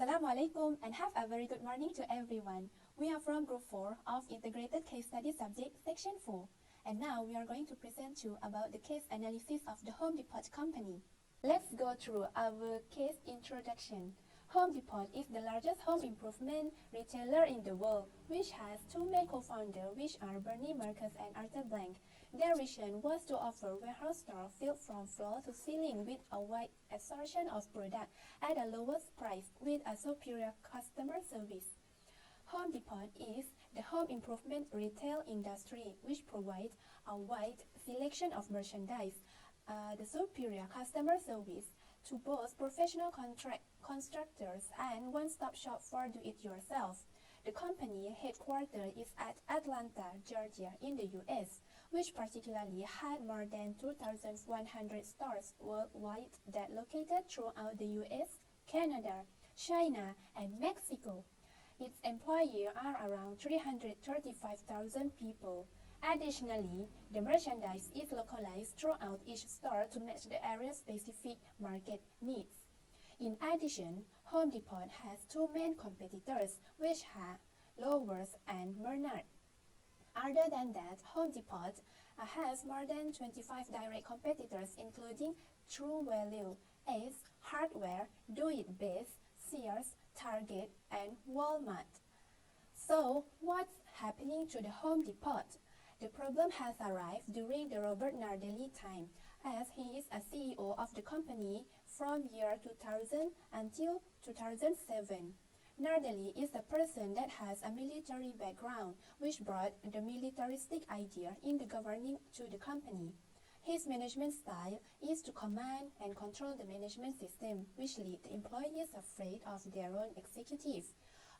Assalamu alaikum and have a very good morning to everyone. We are from Group 4 of Integrated Case Study Subject Section 4. And now we are going to present you about the case analysis of the Home Depot company. Let's go through our case introduction. Home Depot is the largest home improvement retailer in the world, which has two main co-founders, which are Bernie Marcus and Arthur Blank. Their vision was to offer warehouse store filled from floor to ceiling with a wide assortment of products at a lowest price with a superior customer service. Home Depot is the home improvement retail industry, which provides a wide selection of merchandise, the superior customer service to both professional constructors and one-stop shop for do-it-yourself. The company headquarters is at Atlanta, Georgia in the US, which particularly had more than 2,100 stores worldwide that located throughout the US, Canada, China, and Mexico. Its employees are around 335,000 people. Additionally, the merchandise is localized throughout each store to match the area's specific market needs. In addition, Home Depot has two main competitors, which are Lowe's and Menards. Other than that, Home Depot has more than 25 direct competitors, including True Value, Ace Hardware, Do It Best, Sears, Target, and Walmart. So, what's happening to the Home Depot? The problem has arrived during the Robert Nardelli time, as he is a CEO of the company from year 2000 until 2007. Nardelli is a person that has a military background, which brought the militaristic idea in the governing to the company. His management style is to command and control the management system, which leaves the employees afraid of their own executives.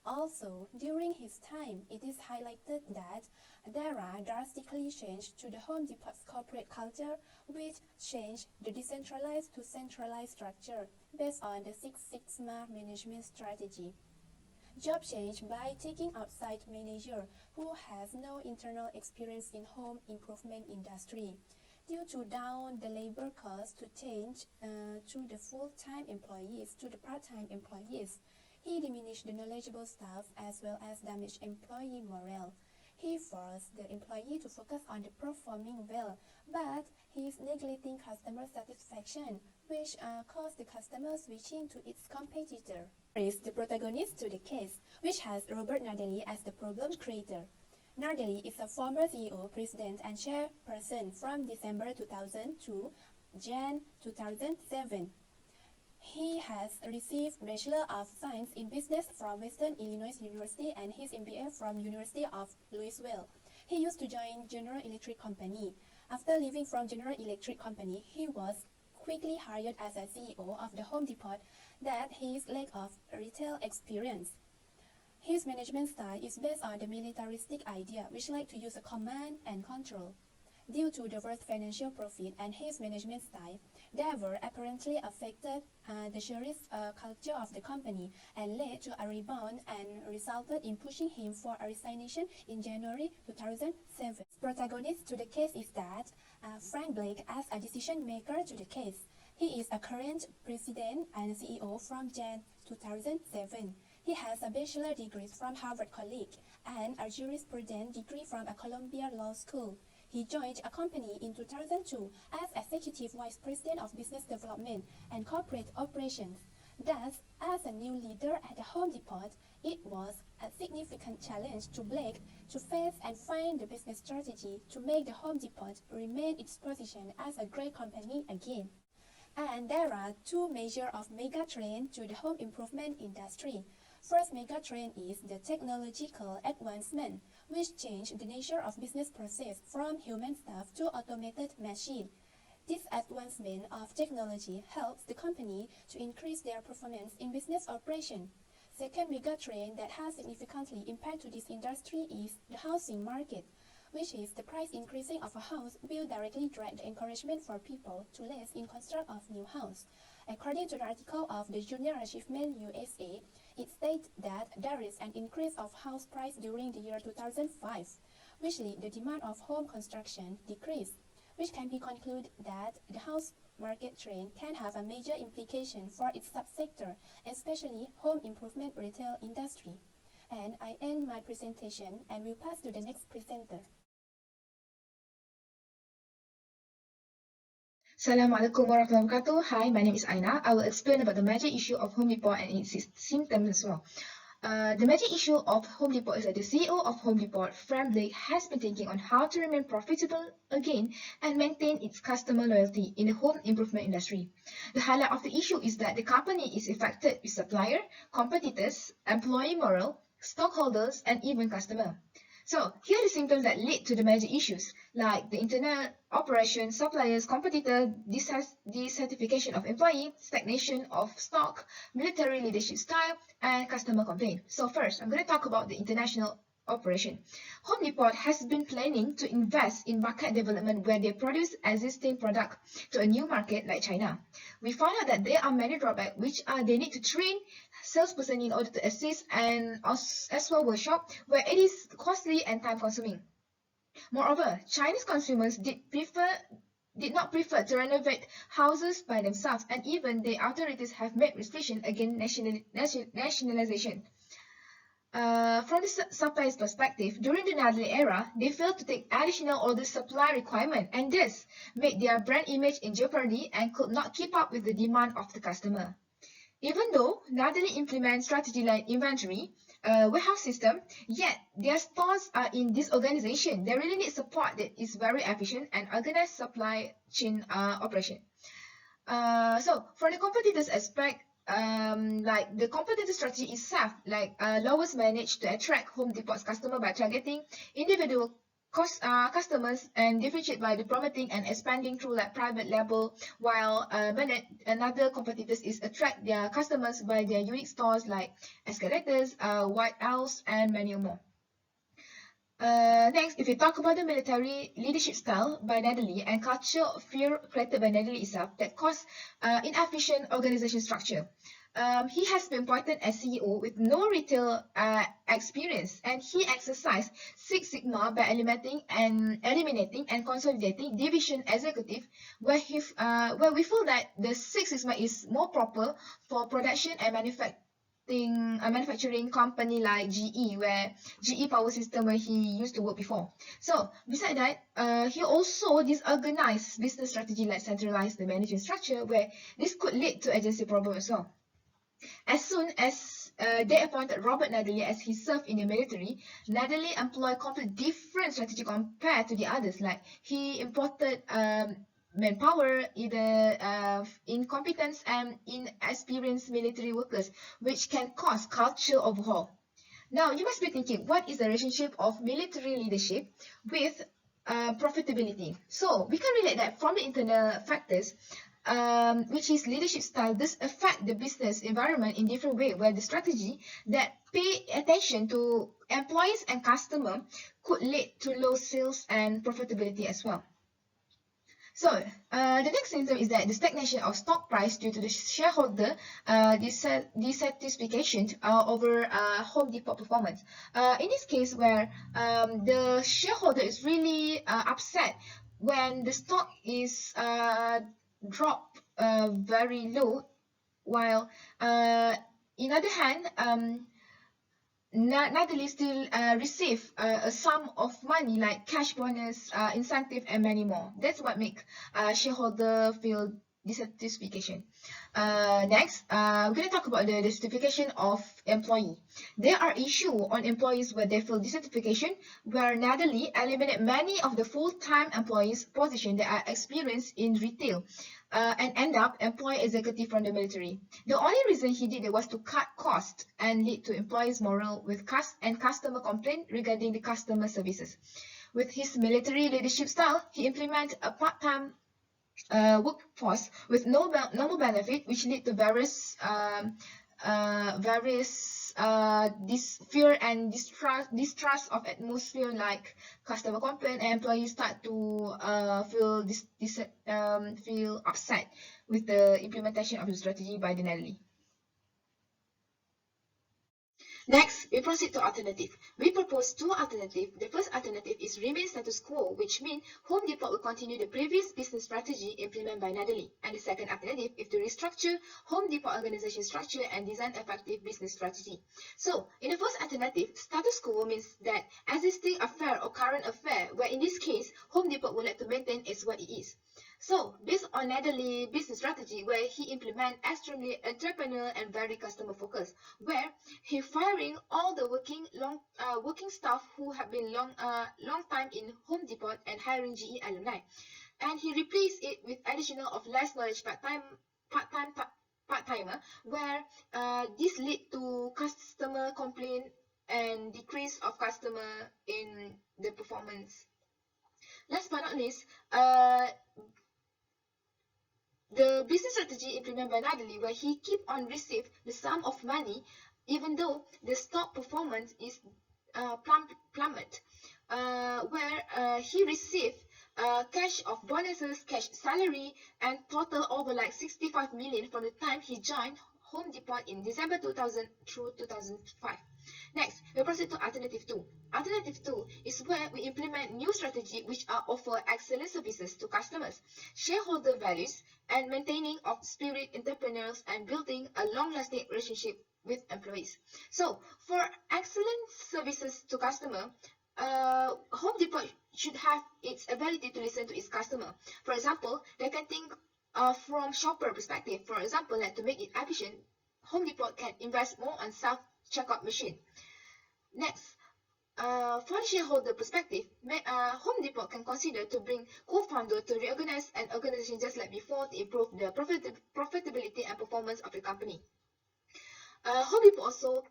Also, during his time, it is highlighted that there are drastically changes to the Home Depot's corporate culture, which changed the decentralized to centralized structure based on the Six Sigma management strategy. Job change by taking outside manager who has no internal experience in home improvement industry. Due to down the labor cost to change to the full-time employees to the part-time employees, he diminished the knowledgeable staff as well as damaged employee morale. He forced the employee to focus on the performing well, but he is neglecting customer satisfaction, which caused the customer switching to its competitor. Here is the protagonist to the case, which has Robert Nardelli as the problem creator. Nardelli is a former CEO, president, and chairperson from December 2000 to Jan 2007. He has received Bachelor of Science in Business from Western Illinois University and his MBA from University of Louisville. He used to join General Electric Company. After leaving from General Electric Company, he was quickly hired as a CEO of the Home Depot that his lack of retail experience. His management style is based on the militaristic idea, which like to use a command and control. Due to the worst financial profit and his management style, they were apparently affected the cherished culture of the company and led to a rebound and resulted in pushing him for a resignation in January 2007. Protagonist to the case is that Frank Blake as a decision maker to the case. He is a current president and CEO from Jan 2007. He has a bachelor degree from Harvard College and a jurisprudence degree from a Columbia Law School. He joined a company in 2002 as Executive Vice President of Business Development and Corporate Operations. Thus, as a new leader at the Home Depot, it was a significant challenge to Blake to face and find the business strategy to make the Home Depot remain its position as a great company again. And there are two major mega trends to the home improvement industry. First mega trend is the technological advancement, which changed the nature of business process from human staff to automated machine. This advancement of technology helps the company to increase their performance in business operation. Second mega trend that has significantly impacted this industry is the housing market, which is the price increasing of a house will directly drive the encouragement for people to less in construct of new house. According to the article of the Junior Achievement USA, it states that there is an increase of house price during the year 2005, which led the demand of home construction decreased, which can be concluded that the house market trend can have a major implication for its subsector, especially home improvement retail industry. And I end my presentation and will pass to the next presenter. Assalamualaikum warahmatullahi wabarakatuh. Hi, my name is Aina. I will explain about the major issue of Home Depot and its symptoms as well. The major issue of Home Depot is that the CEO of Home Depot, Frank Blake, has been thinking on how to remain profitable again and maintain its customer loyalty in the home improvement industry. The highlight of the issue is that the company is affected with supplier, competitors, employee morale, stockholders, and even customer. So here are the symptoms that lead to the major issues, like the internal operation, suppliers, competitor, dissatisfaction of employee, stagnation of stock, military leadership style, and customer complaint. So first, I'm going to talk about the international operation. Home Depot has been planning to invest in market development where they produce existing product to a new market like China. We found out that there are many drawbacks, which are they need to train salesperson in order to assist and as well workshop where it is costly and time consuming. Moreover, Chinese consumers did not prefer to renovate houses by themselves, and even the authorities have made restrictions against nationalization. From the supplier's perspective, during the Nadali era, they failed to take additional order supply requirement and thus made their brand image in jeopardy and could not keep up with the demand of the customer. Even though Nadali implements strategy like inventory, warehouse system, yet their stores are in disorganization. They really need support that is very efficient and organized supply chain operation. So from the competitors aspect, like the competitor strategy itself, like Lowe's managed to attract Home Depot's customer by targeting individual customers and differentiate by the promoting and expanding through like private label, while another competitors is attract their customers by their unique stores like escalators, White Owls, and many more. Next, if we talk about the military leadership style by Nadali and culture of fear created by Nadali itself that caused inefficient organization structure. He has been appointed as CEO with no retail experience, and he exercised Six Sigma by eliminating and consolidating division executive, where we feel that the Six Sigma is more proper for production and manufacturing company like GE, where GE Power System where he used to work before. So beside that, he also disorganized business strategy like centralized the management structure, where this could lead to agency problem as well. As soon as they appointed Robert Nadali as he served in the military, Nadali employed completely different strategy compared to the others. Like he imported manpower, either incompetence and inexperienced military workers, which can cause culture overhaul. Now, you must be thinking, what is the relationship of military leadership with profitability? So, we can relate that from the internal factors, which is leadership style, this affect the business environment in different way, where the strategy that pay attention to employees and customer could lead to low sales and profitability as well. So the next symptom is that the stagnation of stock price due to the shareholder dissatisfaction over Home Depot performance. In this case, where the shareholder is really upset when the stock is dropped very low, while in other hand, Natalie still receive a sum of money like cash bonus, incentive, and many more. That's what make shareholder feel dissatisfaction. Next, we're going to talk about the dissatisfaction of employee. There are issues on employees where they feel dissatisfaction, where Natalie eliminate many of the full-time employees position that are experienced in retail. And end up employ executive from the military. The only reason he did it was to cut cost and lead to employees' morale with customer complaint regarding the customer services. With his military leadership style, he implemented a part-time workforce with no benefit, which lead to various this fear and distrust of atmosphere, like customer complaint, and employees start to feel upset with the implementation of the strategy by the Nelly. Next, we proceed to alternative. We propose two alternatives. The first alternative is remain status quo, which means Home Depot will continue the previous business strategy implemented by Nadali. And the second alternative is to restructure Home Depot organization structure and design effective business strategy. So, in the first alternative, status quo means that existing affair or current affair, where in this case, Home Depot would like to maintain as what it is. So, based on Nadali business strategy, where he implement extremely entrepreneurial and very customer focused, where he firing all the working staff who have been long time in Home Depot and hiring GE alumni, and he replaced it with additional of less knowledge part-timer, where this lead to customer complaint and decrease of customer in the performance. Last but not least, the business strategy implemented by Nadali, where he keep on receive the sum of money even though the stock performance is plummet, where he received cash of bonuses, cash salary, and total over like 65 million from the time he joined Home Depot in December 2000 through 2005. Next, we proceed to alternative 2. Alternative 2 is where we implement new strategy which are offer excellent services to customers, shareholder values, and maintaining of spirit entrepreneurs and building a long-lasting relationship with employees. So, for excellent services to customer, Home Depot should have its ability to listen to its customer. For example, they can think from shopper perspective. For example, like to make it efficient, Home Depot can invest more on self-checkout machine. Next, for the shareholder perspective, Home Depot can consider to bring co-founder to reorganize an organization just like before to improve the profitability and performance of the company. Home Depot also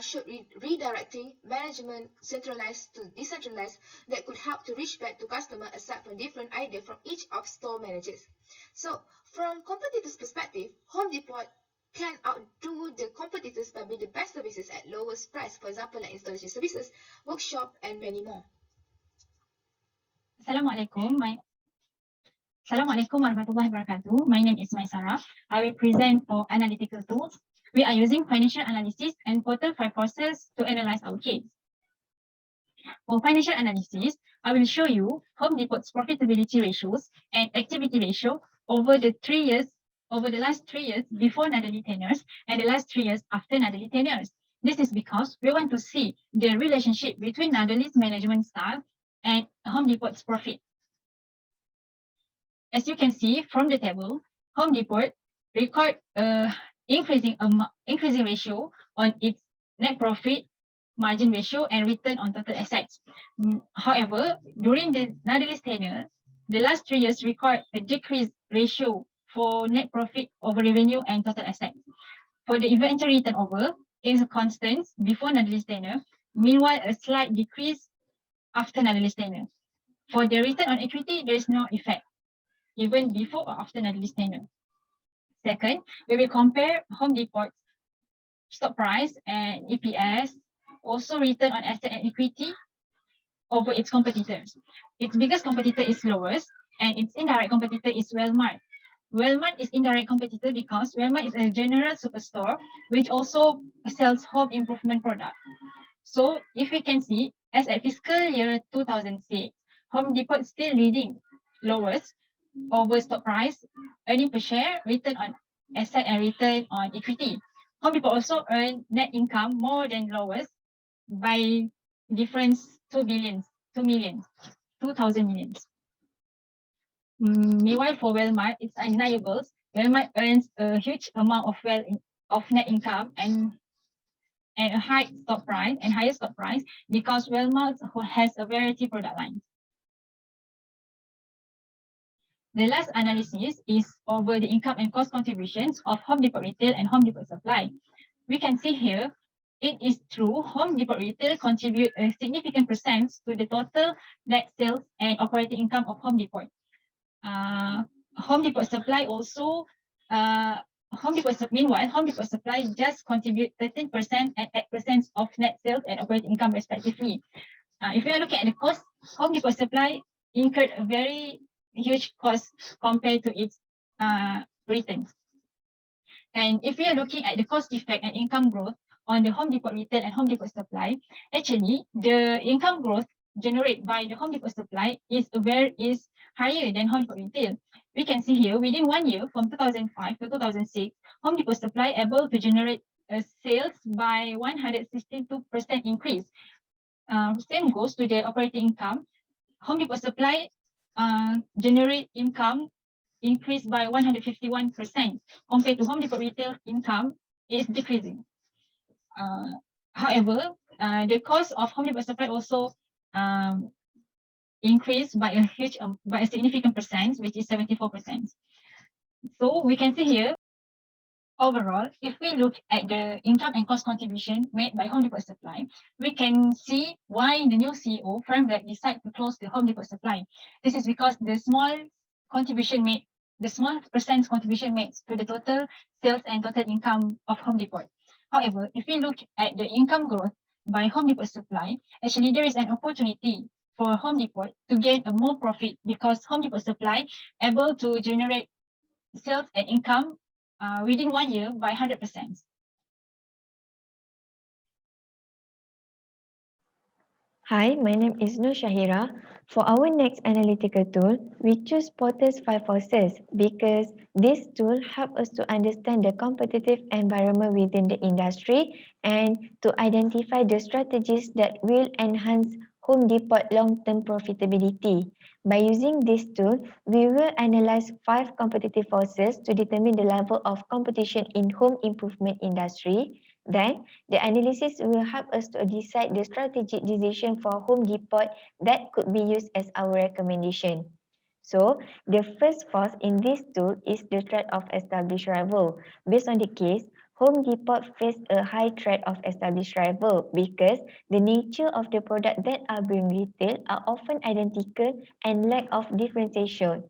should redirecting management centralized to decentralized that could help to reach back to customer aside from different ideas from each of store managers. So, from competitors' perspective, Home Depot can outdo the competitors by being the best services at lowest price, for example, like installation services, workshop, and many more. Assalamualaikum warahmatullahi wabarakatuh. My name is Maisara. I will present for analytical tools. We are using financial analysis and Portal 5 courses to analyze our case. For financial analysis, I will show you Home Depot's profitability ratios and activity ratio over the last 3 years before Nadali tenures and the last 3 years after Nadali tenures. This is because we want to see the relationship between Nadali's management style and Home Depot's profit. As you can see from the table, Home Depot record increasing ratio on its net profit, margin ratio, and return on total assets. However, during the Nadali's tenure, the last 3 years record a decreased ratio for net profit over revenue and total assets. For the inventory turnover, it is a constant before Nadali's tenure, meanwhile a slight decrease after Nadali's tenure. For the return on equity, there is no effect, even before or after Nadali's tenure. Second, we will compare Home Depot's stock price and EPS, also return on asset and equity over its competitors. Its biggest competitor is Lowe's, and its indirect competitor is Walmart. Walmart is indirect competitor because Walmart is a general superstore which also sells home improvement products. So if we can see, as at fiscal year 2006, Home Depot is still leading Lowe's over stock price, earning per share, return on asset, and return on equity. Home Depot also earned net income more than Lowe's by difference 2,000 millions. Meanwhile, for Walmart, it's undeniable. Walmart earns a huge amount of net income and a higher stock price because Walmart has a variety product line. The last analysis is over the income and cost contributions of Home Depot Retail and Home Depot Supply. We can see here, it is true, Home Depot Retail contribute a significant percent to the total net sales and operating income of Home Depot. Home Depot Supply also, meanwhile, Home Depot Supply just contribute 13% and 8% of net sales and operating income respectively. If we are looking at the cost, Home Depot Supply incurred a very huge cost compared to its returns. And if we are looking at the cost effect and income growth, on the Home Depot Retail and Home Depot Supply, actually the income growth generated by the Home Depot Supply is higher than Home Depot Retail. We can see here within 1 year from 2005 to 2006, Home Depot Supply able to generate sales by 162% increase. Same goes to the operating income. Home Depot Supply generate income increased by 151% compared to Home Depot Retail income is decreasing. However, the cost of Home Depot Supply also increased by a significant percent, which is 74%. So we can see here, overall, if we look at the income and cost contribution made by Home Depot Supply, we can see why the new CEO, Frank Black, decided to close the Home Depot Supply. This is because the small percent contribution made to the total sales and total income of Home Depot. However, if we look at the income growth by Home Depot Supply, actually there is an opportunity for Home Depot to gain a more profit because Home Depot Supply able to generate sales and income within 1 year by 100%. Hi, my name is Nur Shahira. For our next analytical tool, we choose Porter's 5 forces because this tool helps us to understand the competitive environment within the industry and to identify the strategies that will enhance Home Depot long-term profitability. By using this tool, we will analyze 5 competitive forces to determine the level of competition in home improvement industry. Then, the analysis will help us to decide the strategic decision for Home Depot that could be used as our recommendation. So, the first force in this tool is the threat of established rival. Based on the case, Home Depot faced a high threat of established rival because the nature of the product that are being retailed are often identical and lack of differentiation.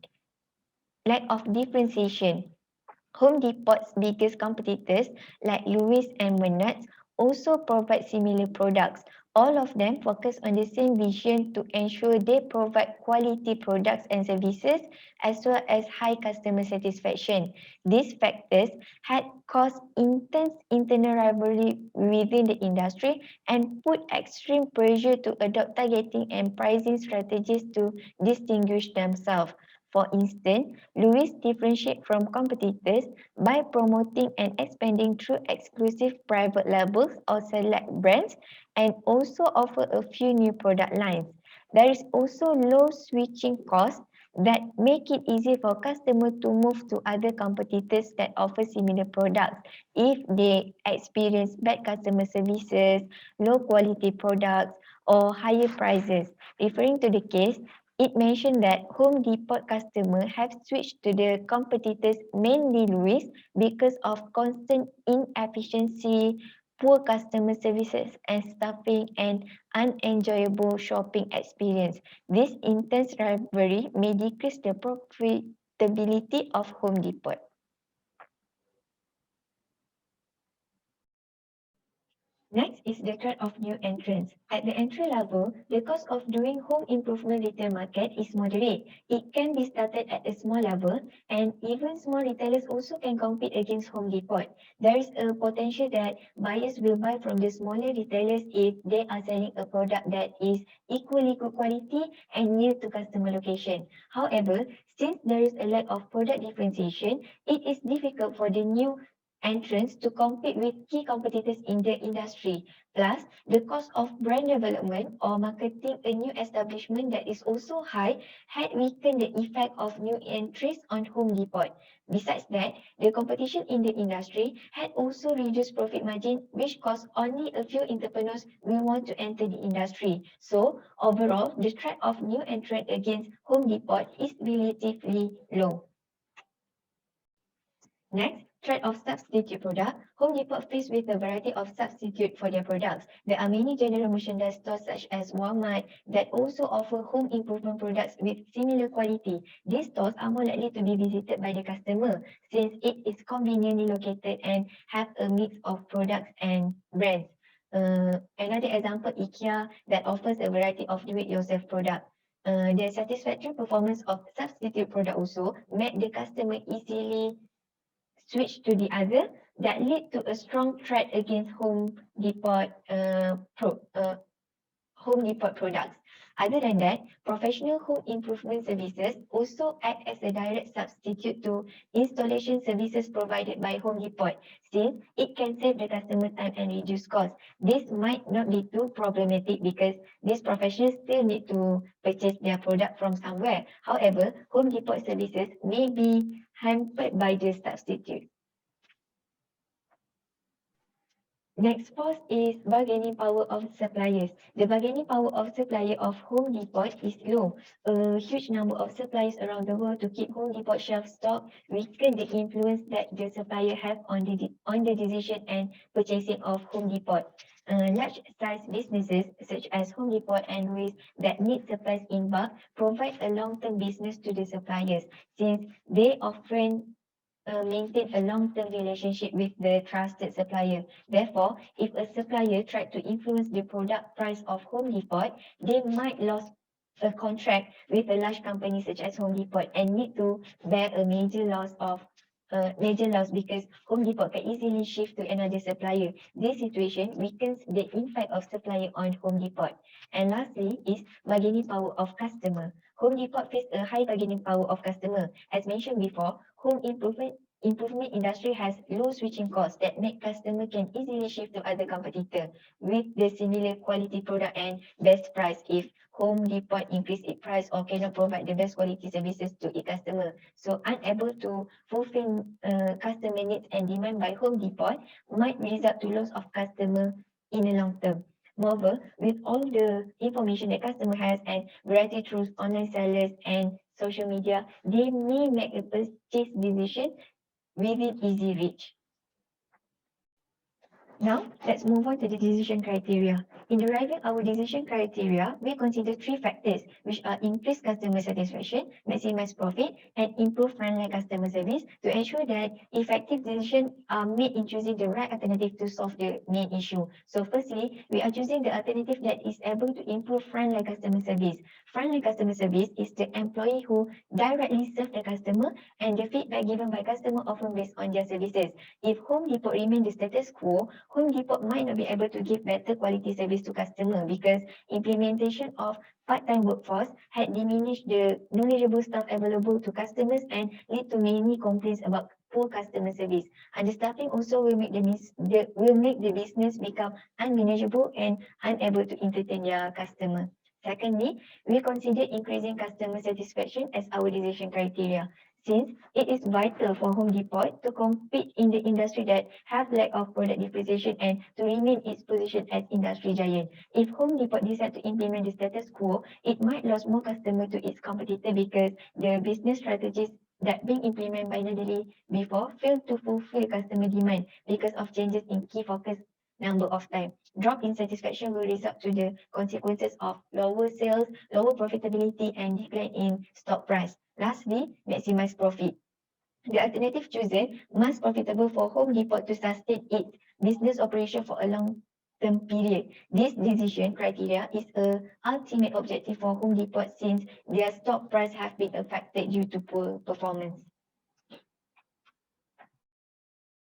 Home Depot's biggest competitors like Lewis and Menards also provide similar products. All of them focus on the same vision to ensure they provide quality products and services as well as high customer satisfaction. These factors had caused intense internal rivalry within the industry and put extreme pressure to adopt targeting and pricing strategies to distinguish themselves. For instance, Lewis differentiates from competitors by promoting and expanding through exclusive private labels or select brands and also offer a few new product lines. There is also low switching costs that make it easy for customers to move to other competitors that offer similar products if they experience bad customer services, low quality products, or higher prices. Referring to the case, it mentioned that Home Depot customers have switched to the competitors, mainly Lewis, because of constant inefficiency, poor customer services and staffing, and unenjoyable shopping experience. This intense rivalry may decrease the profitability of Home Depot. Next is the threat of new entrants. At the entry level, the cost of doing home improvement retail market is moderate. It can be started at a small level, and even small retailers also can compete against Home Depot. There is a potential that buyers will buy from the smaller retailers if they are selling a product that is equally good quality and near to customer location. However, since there is a lack of product differentiation, it is difficult for the new entrants to compete with key competitors in the industry. Plus, the cost of brand development or marketing a new establishment that is also high had weakened the effect of new entries on Home Depot. Besides that, the competition in the industry had also reduced profit margin, which caused only a few entrepreneurs will want to enter the industry. So, overall, the threat of new entrant against Home Depot is relatively low. Next, threat of substitute product. Home Depot faced with a variety of substitute for their products. There are many general merchandise stores such as Walmart that also offer home improvement products with similar quality. These stores are more likely to be visited by the customer since it is conveniently located and have a mix of products and brands. Another example, IKEA that offers a variety of do-it-yourself products. The satisfactory performance of substitute product also made the customer easily switch to the other that lead to a strong threat against Home Depot products. Other than that, professional home improvement services also act as a direct substitute to installation services provided by Home Depot, since it can save the customer time and reduce costs. This might not be too problematic because these professionals still need to purchase their product from somewhere. However, Home Depot services may be hampered by the substitute. Next first is bargaining power of suppliers. The bargaining power of supplier of Home Depot is low. A huge number of suppliers around the world to keep Home Depot shelf stock weaken the influence that the supplier have on the decision and purchasing of Home Depot. Large size businesses such as Home Depot and Lowe's that need supplies in bulk provide a long-term business to the suppliers, since they often maintain a long-term relationship with the trusted supplier. Therefore, if a supplier tried to influence the product price of Home Depot, they might lose a contract with a large company such as Home Depot and need to bear a major loss because Home Depot can easily shift to another supplier. This situation weakens the impact of supplier on Home Depot. And lastly is bargaining power of customer. Home Depot face a high bargaining power of customer. As mentioned before, home improvement industry has low switching costs that make customer can easily shift to other competitor with the similar quality product and best price if Home Depot increase its price or cannot provide the best quality services to its customer. So unable to fulfill customer needs and demand by Home Depot might result to loss of customer in the long term. Moreover, with all the information that customer has and variety through online sellers and social media, they may make a purchase decision within easy reach. Now, let's move on to the decision criteria. In deriving our decision criteria, we consider three factors, which are increased customer satisfaction, maximize profit, and improve frontline customer service to ensure that effective decisions are made in choosing the right alternative to solve the main issue. So firstly, we are choosing the alternative that is able to improve frontline customer service. Frontline customer service is the employee who directly serve the customer, and the feedback given by customer often based on their services. If Home Depot remain the status quo, Home Depot might not be able to give better quality service to customer because implementation of part-time workforce had diminished the knowledgeable staff available to customers and lead to many complaints about poor customer service. Understaffing also will make the business become unmanageable and unable to entertain their customer. Secondly, we consider increasing customer satisfaction as our decision criteria, since it is vital for Home Depot to compete in the industry that have lack of product differentiation and to remain its position as industry giant. If Home Depot decide to implement the status quo, it might lose more customer to its competitor because the business strategies that being implemented by Nadali before fail to fulfill customer demand because of changes in key focus number of time. Drop in satisfaction will result to the consequences of lower sales, lower profitability, and decline in stock price. Lastly, maximize profit. The alternative chosen must profitable for Home Depot to sustain its business operation for a long-term period. This decision criteria is a ultimate objective for Home Depot since their stock price have been affected due to poor performance.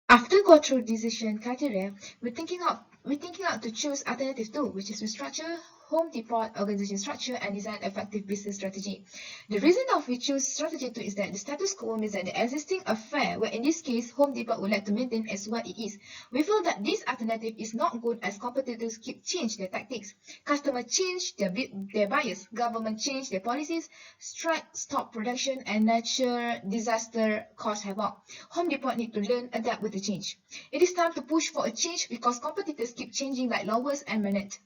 After go through decision criteria, we're thinking out to choose alternative two, which is restructure Home Depot organization structure and design effective business strategy. The reason of we choose strategy 2 is that the status quo means that the existing affair, where in this case Home Depot would like to maintain as what it is. We feel that this alternative is not good as competitors keep change their tactics. Customers change their buyers, government change their policies, strike stop production, and natural disaster cause havoc. Home Depot need to learn, adapt with the change. It is time to push for a change because competitors keep changing like Lowe's and Manette.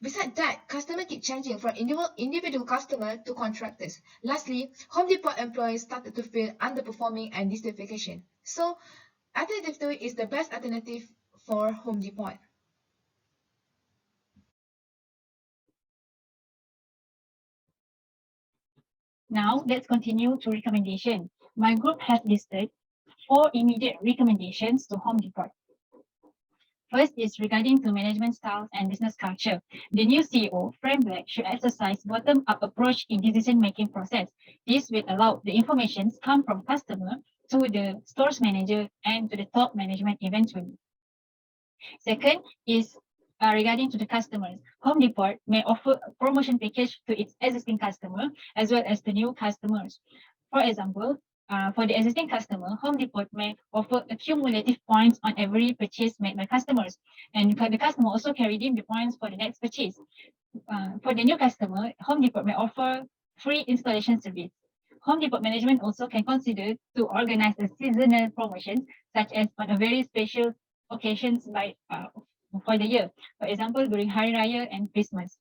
Besides that, customers keep changing from individual customer to contractors. Lastly, Home Depot employees started to feel underperforming and dissatisfaction. So, alternative 2 is the best alternative for Home Depot. Now, let's continue to recommendation. My group has listed 4 immediate recommendations to Home Depot. First is regarding to management styles and business culture. The new CEO, Frank Black, should exercise bottom-up approach in decision-making process. This will allow the information come from customer to the stores manager and to the top management eventually. Second is regarding to the customers. Home Depot may offer a promotion package to its existing customer as well as the new customers. For example, for the existing customer, Home Depot may offer accumulative points on every purchase made by customers, and the customer also can redeem the points for the next purchase. For the new customer, Home Depot may offer free installation service. Home Depot management also can consider to organize a seasonal promotion, such as on a very special occasions for the year. For example, during Hari Raya and Christmas.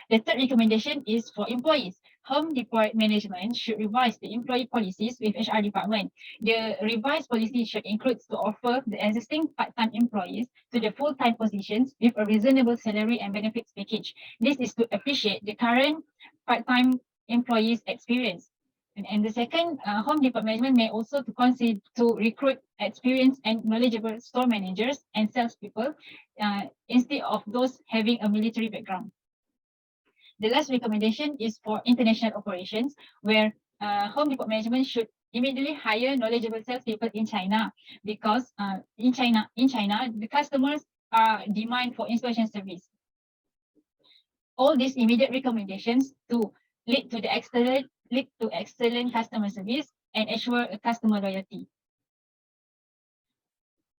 The third recommendation is for employees. Home Depot management should revise the employee policies with HR department. The revised policy should include to offer the existing part-time employees to the full-time positions with a reasonable salary and benefits package. This is to appreciate the current part-time employees' experience. And the second, Home Depot management may also to consider to recruit experienced and knowledgeable store managers and salespeople instead of those having a military background. The last recommendation is for international operations, where Home Depot management should immediately hire knowledgeable salespeople in China, because in China, the customers are demand for installation service. All these immediate recommendations to lead to excellent customer service and ensure customer loyalty.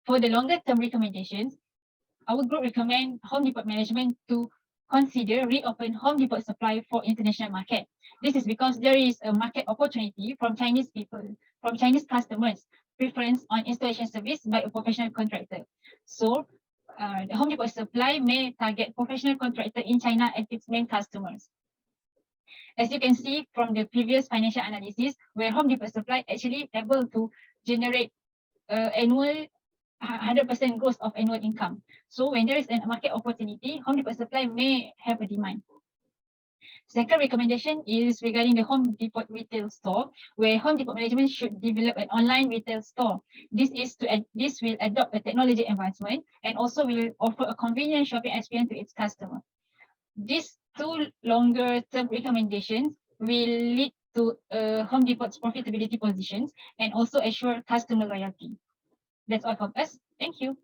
For the longer term recommendations, our group recommend Home Depot management to consider reopen Home Depot supply for international market. This is because there is a market opportunity from Chinese customers preference on installation service by a professional contractor. So the Home Depot supply may target professional contractor in China as its main customers. As you can see from the previous financial analysis, where Home Depot supply actually able to generate annual 100% growth of annual income. So when there is a market opportunity, Home Depot supply may have a demand. Second recommendation is regarding the Home Depot retail store, where Home Depot management should develop an online retail store. This will adopt a technology advancement and also will offer a convenient shopping experience to its customer. These two longer term recommendations will lead to Home Depot's profitability positions and also assure customer loyalty. That's all from us. Thank you.